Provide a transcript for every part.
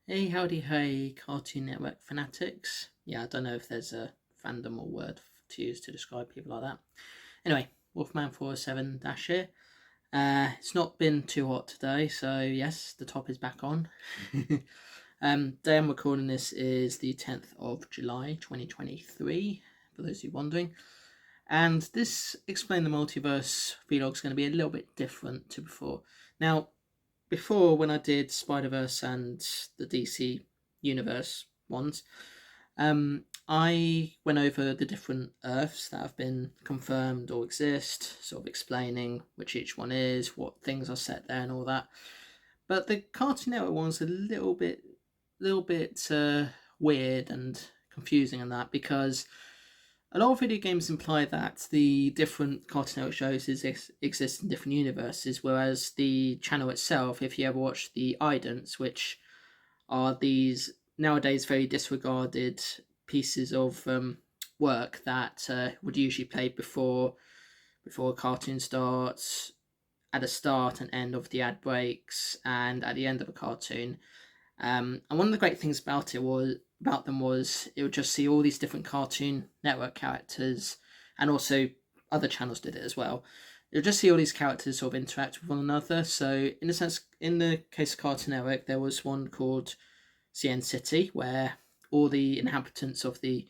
Hey, howdy, hey, Cartoon Network fanatics. Yeah, I don't know if there's a fandom or word to use to describe people like that. Anyway, Wolfman407 Dash here. It's not been too hot today, so yes, the top is back on. Day I'm recording this is the 10th of July 2023, for those of you wondering. And this Explain the Multiverse vlog is going to be a little bit different to before. Now, before when I did Spider-Verse and the DC Universe ones, I went over the different Earths that have been confirmed or exist, sort of explaining which each one is, what things are set there, and all that. But the Cartoon Network one's a little bit weird and confusing on that because a lot of video games imply that the different Cartoon Network shows exist in different universes, whereas the channel itself, if you ever watch the idents, which are these nowadays very disregarded pieces of work that would usually play before a cartoon starts, at the start and end of the ad breaks, and at the end of a cartoon. And one of the great things about them was it would just see all these different Cartoon Network characters, and also other channels did it as well. You'll just see all these characters sort of interact with one another. So, in a sense, in the case of Cartoon Network, there was one called CN City, where all the inhabitants of the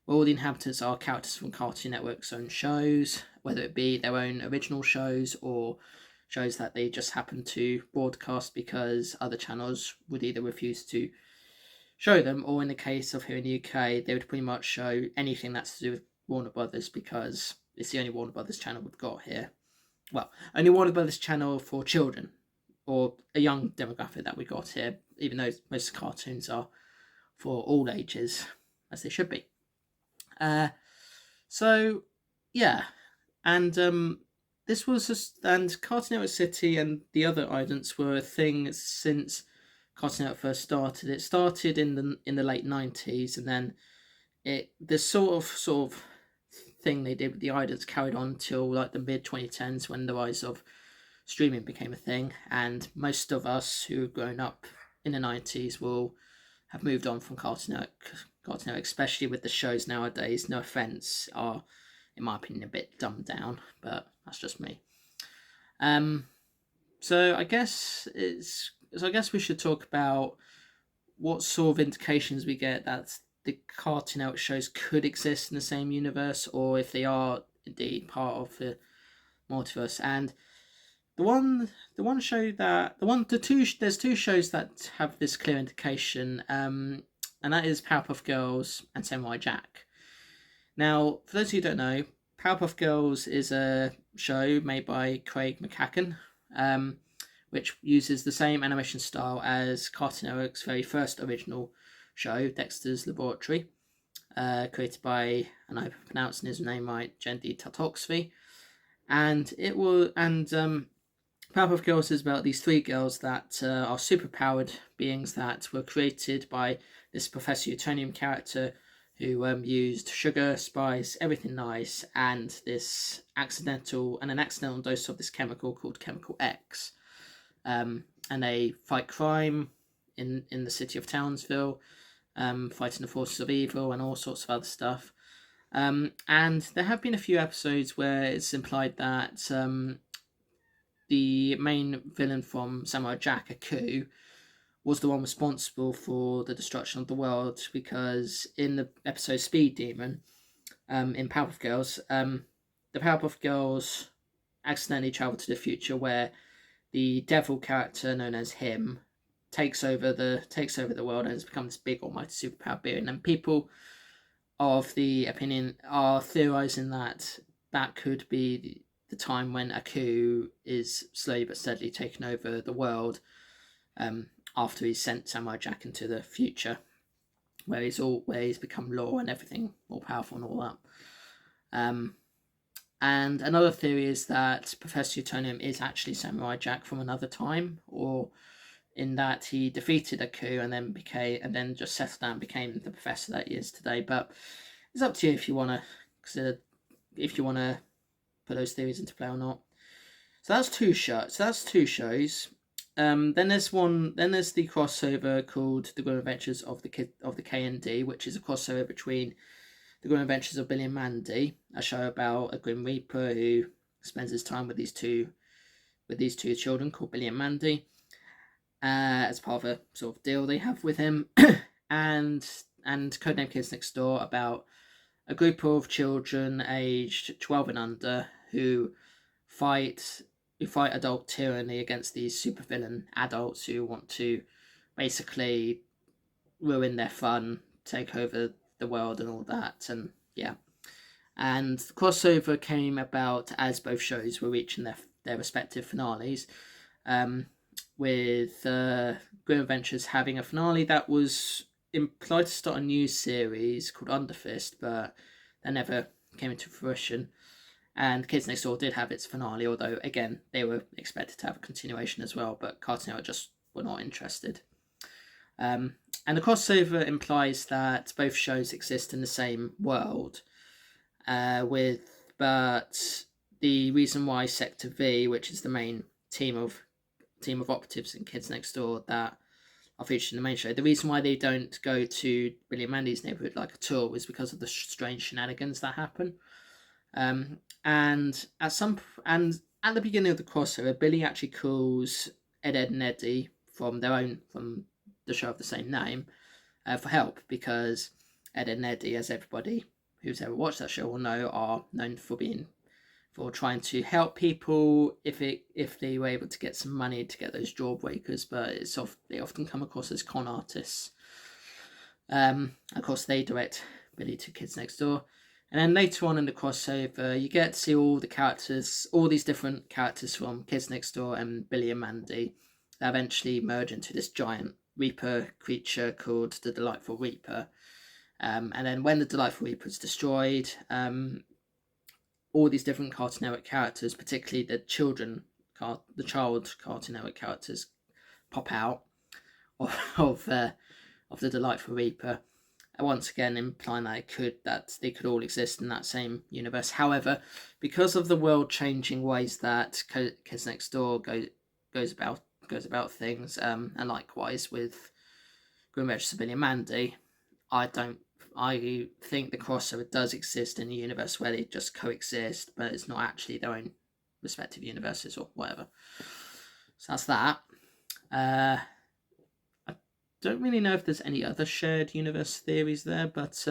all the inhabitants are characters from Cartoon Network's own shows, whether it be their own original shows or shows that they just happen to broadcast because other channels would either refuse to show them, or in the case of here in the UK, they would pretty much show anything that's to do with Warner Brothers because it's the only Warner Brothers channel we've got here. Well, only Warner Brothers channel for children or a young demographic that we got here, even though most cartoons are for all ages, as they should be. Uh, so, yeah, and this was just, and Cartoon Network City and the other idents were a thing since Cartoon Network first started. It started in the late 90s, and then this sort of thing they did with the idents carried on till like the mid 2010s when the rise of streaming became a thing, and most of us who have grown up in the 90s will have moved on from Cartoon Network, especially with the shows nowadays. No offense, are in my opinion a bit dumbed down, but that's just me. Um, so I guess it's so I guess we should talk about what sort of indications we get that the Cartoon Network shows could exist in the same universe, or if they are indeed part of the multiverse. And the one show that the two there's two shows that have this clear indication, and that is Powerpuff Girls and Samurai Jack. Now, for those who don't know, Powerpuff Girls is a show made by Craig McCacken, which uses the same animation style as Cartoon Network's very first original show, Dexter's Laboratory, created by, and I'm pronouncing his name right, Jendi Tartakovsky. And Powerpuff Girls is about these three girls that are superpowered beings that were created by this Professor Utonium character who used sugar, spice, everything nice, and an accidental dose of this chemical called Chemical X. And they fight crime in the city of Townsville, fighting the forces of evil and all sorts of other stuff. And there have been a few episodes where it's implied that the main villain from Samurai Jack, Aku, was the one responsible for the destruction of the world, because in the episode Speed Demon, in Powerpuff Girls, the Powerpuff Girls accidentally travel to the future where the devil character known as him takes over the world and has become this big almighty superpowered being, and people of the opinion are theorizing that that could be the time when Aku is slowly but steadily taking over the world, after he's sent Samurai Jack into the future, where he's become law and everything, more powerful and all that. And another theory is that Professor Utonium is actually Samurai Jack from another time, or in that he defeated Aku and then just settled down and became the professor that he is today. But it's up to you if you want to put those theories into play or not. So that's two shows. Then there's one. Then there's the crossover called The Grim Adventures of the KND, which is a crossover between The Grim Adventures of Billy and Mandy, a show about a Grim Reaper who spends his time with these two children called Billy and Mandy, as part of a sort of deal they have with him, and Codename Kids Next Door, about a group of children aged 12 and under who fight adult tyranny against these supervillain adults who want to basically ruin their fun, take over the world and all that. And yeah, and the crossover came about as both shows were reaching their respective finales, with Grim Adventures having a finale that was implied to start a new series called Underfist, but that never came into fruition. And Kids Next Door did have its finale, although again they were expected to have a continuation as well, but Cartoon Network just were not interested. And the crossover implies that both shows exist in the same world, but the reason why Sector V, which is the main team of operatives in Kids Next Door that are featured in the main show, the reason why they don't go to Billy and Mandy's neighborhood like a tour is because of the strange shenanigans that happen. And at the beginning of the crossover, Billy actually calls Ed, and Eddie from the show of the same name, for help, because Ed and Eddie, as everybody who's ever watched that show will know, are known for trying to help people if they were able to get some money to get those jawbreakers, but they often come across as con artists. Of course, they direct Billy to Kids Next Door. And then later on in the crossover, you get to see all these different characters from Kids Next Door and Billy and Mandy that eventually merge into this giant Reaper creature called the Delightful Reaper. And then when the Delightful Reaper is destroyed, all these different Cartoon Network characters, particularly the child Cartoon Network characters, pop out of the Delightful Reaper. Once again, implying that they could all exist in that same universe. However, because of the world-changing ways that Kids Next Door goes about things, and likewise with Grim Adventures of Billy and Mandy, I think the crossover does exist in a universe where they just coexist, but it's not actually their own respective universes or whatever. So that's that. Don't really know if there's any other shared universe theories there, but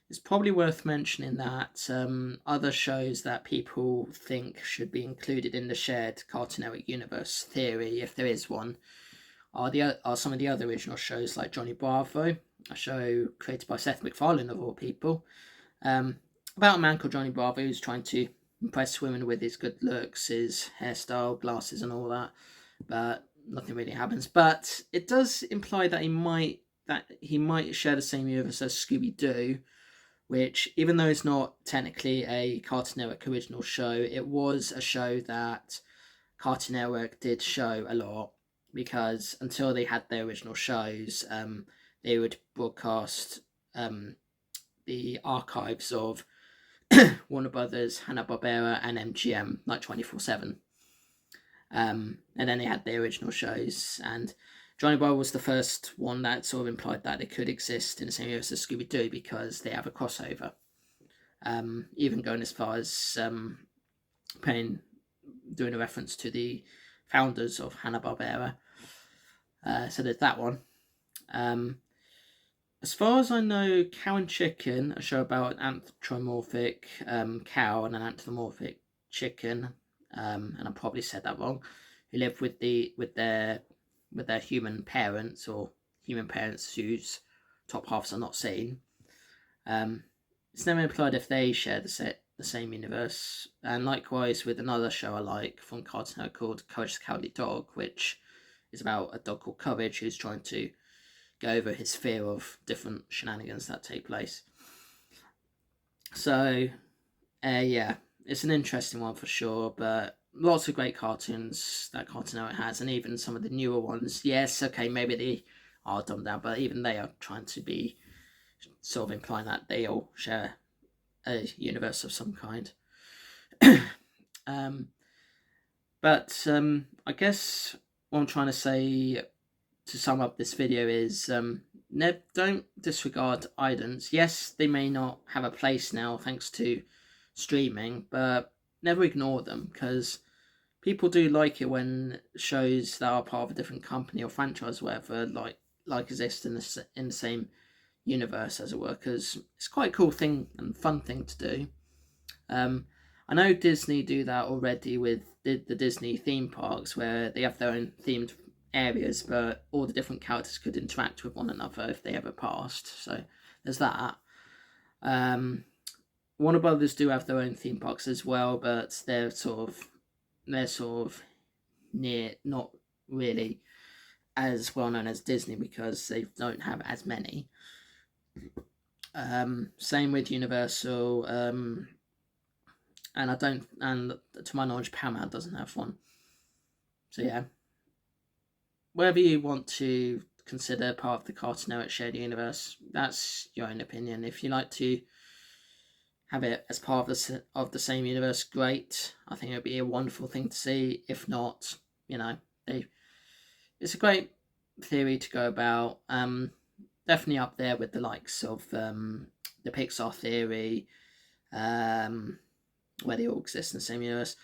it's probably worth mentioning that other shows that people think should be included in the shared Cartoon Network universe theory, if there is one, are some of the other original shows like Johnny Bravo, a show created by Seth MacFarlane of all people, about a man called Johnny Bravo who's trying to impress women with his good looks, his hairstyle, glasses and all that, but nothing really happens. But it does imply that he might share the same universe as Scooby-Doo, which, even though it's not technically a Cartoon Network original show, it was a show that Cartoon Network did show a lot, because until they had their original shows, they would broadcast the archives of Warner Brothers, Hanna-Barbera and MGM like 24/7. And then they had their original shows, and Johnny Bravo was the first one that sort of implied that they could exist in the same universe as Scooby-Doo because they have a crossover. Even going as far as doing a reference to the founders of Hanna-Barbera. So there's that one. As far as I know, Cow and Chicken, a show about an anthropomorphic cow and an anthropomorphic chicken, and I probably said that wrong, who live with their human parents, or human parents whose top halves are not seen. It's never implied if they share the same universe, and likewise with another show I like from Cartoon Network called Courage the Cowardly Dog, which is about a dog called Courage who's trying to go over his fear of different shenanigans that take place. So, yeah, it's an interesting one for sure, but lots of great cartoons that Cartoon Network has, and even some of the newer ones. Yes, okay, maybe they are dumbed down, but even they are trying to be sort of implying that they all share a universe of some kind. But I guess what I'm trying to say to sum up this video is don't disregard idents. Yes, they may not have a place now thanks to streaming, but never ignore them, because people do like it when shows that are part of a different company or franchise, or whatever, like exist in the same universe, as it were, because it's quite a cool thing and fun thing to do. Um, I know Disney do that already with the Disney theme parks, where they have their own themed areas, but all the different characters could interact with one another if they ever passed. So there's that. Um, Warner Brothers do have their own theme parks as well, but they're sort of near, not really as well known as Disney because they don't have as many. Same with Universal, and to my knowledge, Paramount doesn't have one. So yeah, whatever you want to consider part of the Cartoon Network shared universe, that's your own opinion. If you like to have it as part of the same universe, great. I think it would be a wonderful thing to see. If not, it's a great theory to go about. Definitely up there with the likes of the Pixar theory, where they all exist in the same universe,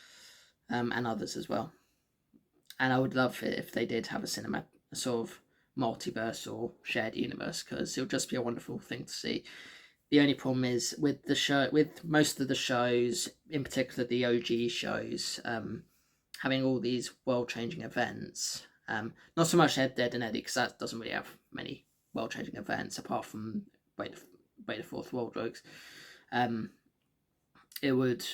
and others as well. And I would love it if they did have a sort of multiverse or shared universe, because it would just be a wonderful thing to see. The only problem is with most of the shows, in particular the OG shows, having all these world-changing events. Not so much Ed, Dead and Eddie, because that doesn't really have many world-changing events apart from Way the Fourth World Rogues. It would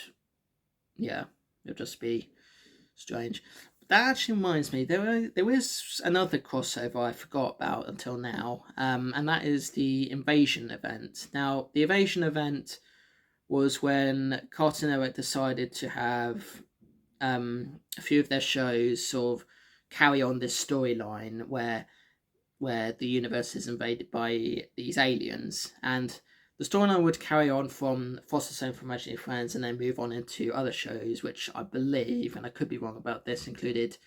just be strange. That actually reminds me, there is another crossover I forgot about until now, and that is the Invasion event. Now, the Invasion event was when Cartoon Network decided to have a few of their shows sort of carry on this storyline where the universe is invaded by these aliens, and the storyline would carry on from Foster's Home for Imaginary Friends and then move on into other shows, which I believe, and I could be wrong about this, included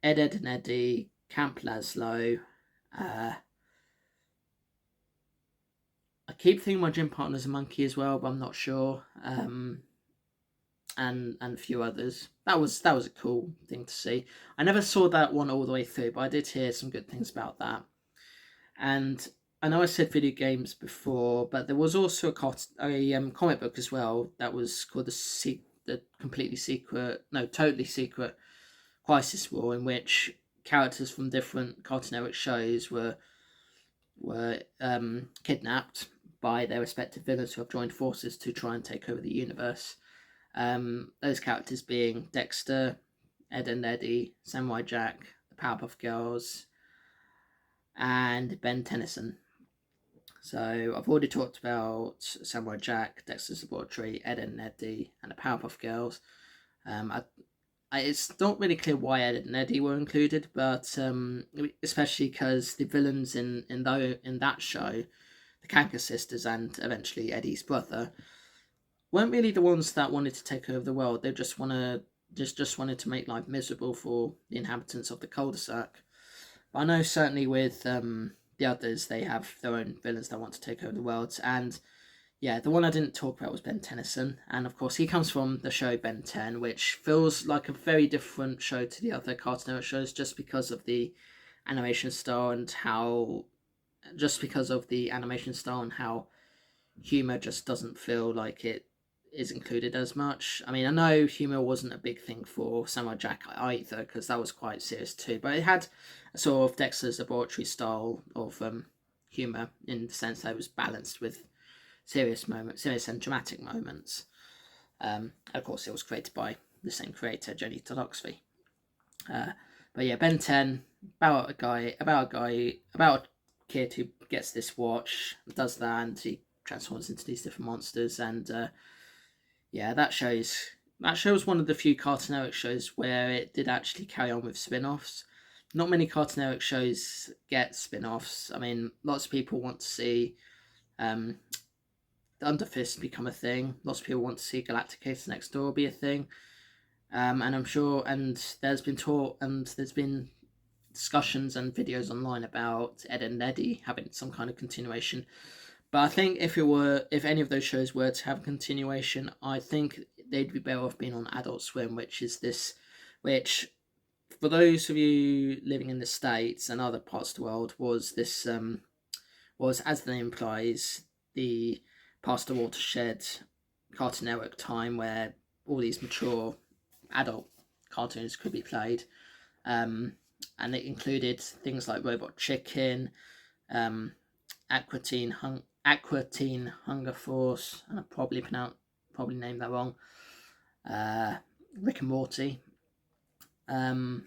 Ed, Ed and Eddie, Camp Lazlo. I keep thinking my gym partner's a monkey as well, but I'm not sure. And a few others. That was a cool thing to see. I never saw that one all the way through, but I did hear some good things about that. And I know I said video games before, but there was also a comic book as well that was called the Totally Secret Crisis War, in which characters from different Cartoon Network shows were kidnapped by their respective villains who have joined forces to try and take over the universe. Those characters being Dexter, Ed and Eddie, Samurai Jack, the Powerpuff Girls, and Ben Tennyson. So I've already talked about Samurai Jack, Dexter's Laboratory, Ed and Eddie, and the Powerpuff Girls. It's not really clear why Ed and Eddie were included, but especially because the villains in that show, the Kanker sisters and eventually Eddie's brother, weren't really the ones that wanted to take over the world. They just wanted to make life miserable for the inhabitants of the cul-de-sac. But I know certainly with the others, they have their own villains that want to take over the world. And yeah, the one I didn't talk about was Ben Tennyson. And of course, he comes from the show Ben 10, which feels like a very different show to the other Cartoon Network shows just because of the animation style and how humor just doesn't feel like it is included as much. I mean, I know humor wasn't a big thing for Samurai Jack either, because that was quite serious too, but it had a sort of Dexter's Laboratory style of humor, in the sense that it was balanced with serious and dramatic moments. Of course, it was created by the same creator, Jenny Toloxvi. But yeah, Ben 10, about a kid who gets this watch, does that, and he transforms into these different monsters. And that show was one of the few Cartoon Network shows where it did actually carry on with spin-offs. Not many Cartoon Network shows get spin-offs. I mean, lots of people want to see the Under Fist become a thing. Lots of people want to see Galacticator Next Door be a thing. And I'm sure, and there's been discussions and videos online about Ed and Eddie having some kind of continuation. But I think if any of those shows were to have a continuation, I think they'd be better off being on Adult Swim, which for those of you living in the States and other parts of the world, was, as the name implies, the past the watershed Cartoon Network time where all these mature adult cartoons could be played. And it included things like Robot Chicken, Aqua Teen Hunger Force, and I probably named that wrong, Rick and Morty, and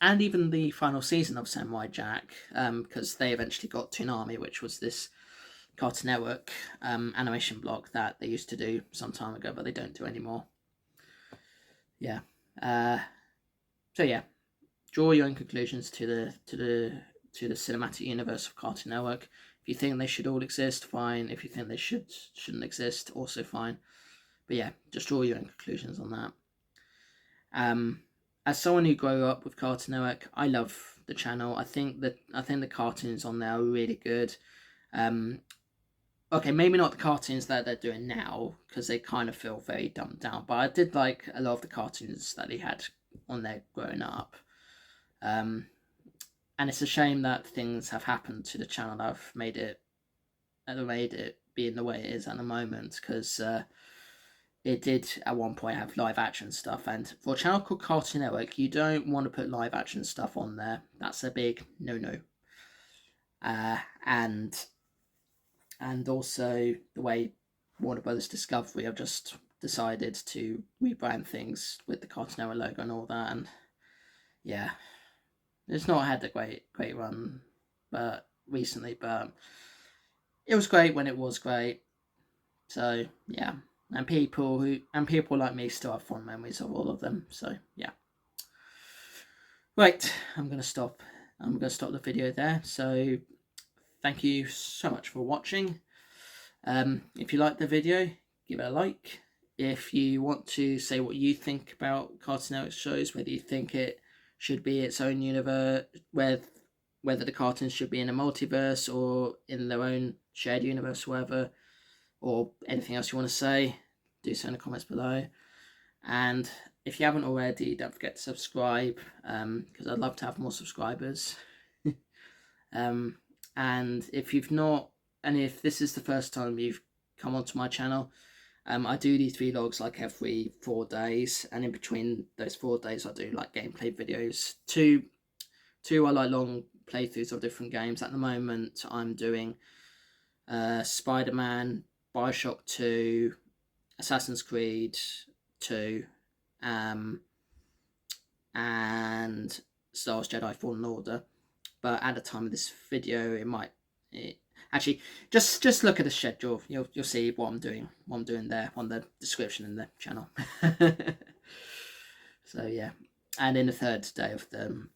even the final season of Samurai Jack, because they eventually got Toonami, which was this Cartoon Network animation block that they used to do some time ago, but they don't do anymore. Yeah. So yeah, draw your own conclusions to the cinematic universe of Cartoon Network. If you think they should all exist, fine. If you think they shouldn't exist, also fine. But yeah, just draw your own conclusions on that. As someone who grew up with Cartoon Network, I love the channel. I think the cartoons on there are really good. Okay, maybe not the cartoons that they're doing now, because they kind of feel very dumbed down. But I did like a lot of the cartoons that they had on there growing up. And it's a shame that things have happened to the channel that have made it be in the way it is at the moment, because it did at one point have live action stuff, and for a channel called Cartoon Network, you don't want to put live action stuff on there. That's a big no-no. And also the way Warner Brothers Discovery have just decided to rebrand things with the Cartoon Network logo and all that, and yeah, it's not had a great run, but recently, but it was great when it was great. So yeah, and people like me still have fond memories of all of them. So yeah. Right, I'm gonna stop the video there. So thank you so much for watching. If you liked the video, give it a like. If you want to say what you think about Cartoon Network shows, whether you think it should be its own universe, whether the cartoons should be in a multiverse or in their own shared universe, whatever, or anything else you want to say, do so in the comments below. And if you haven't already, don't forget to subscribe, because I'd love to have more subscribers. And if this is the first time you've come onto my channel, I do these vlogs like every 4 days, and in between those 4 days I do like gameplay videos. Two are like long playthroughs of different games. At the moment I'm doing Spider-Man, Bioshock 2, Assassin's Creed 2, and Star Wars Jedi Fallen Order. But at the time of this video, actually, just look at the schedule. You'll see what I'm doing there on the description in the channel. So yeah, and in the third day of the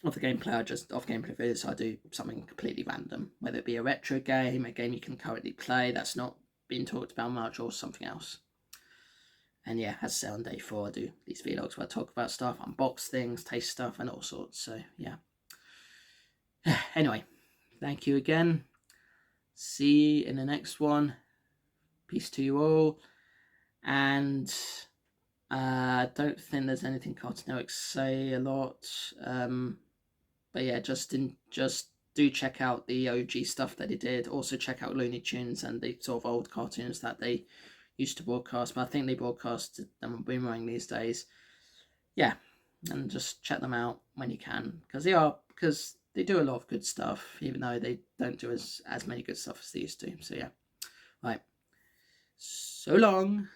gameplay, gameplay videos, I do something completely random, whether it be a retro game, a game you can currently play that's not being talked about much, or something else. And yeah, as I say, on day 4, I do these vlogs where I talk about stuff, unbox things, taste stuff, and all sorts. So yeah. Anyway, thank you again. See you in the next one. Peace to you all. And I don't think there's anything Cartoon Network say a lot. But yeah, just do check out the OG stuff that they did. Also check out Looney Tunes and the sort of old cartoons that they used to broadcast. But I think they broadcast them on Boomerang these days. Yeah, and just check them out when you can, because they do a lot of good stuff, even though they don't do as many good stuff as they used to. So yeah, right. So long.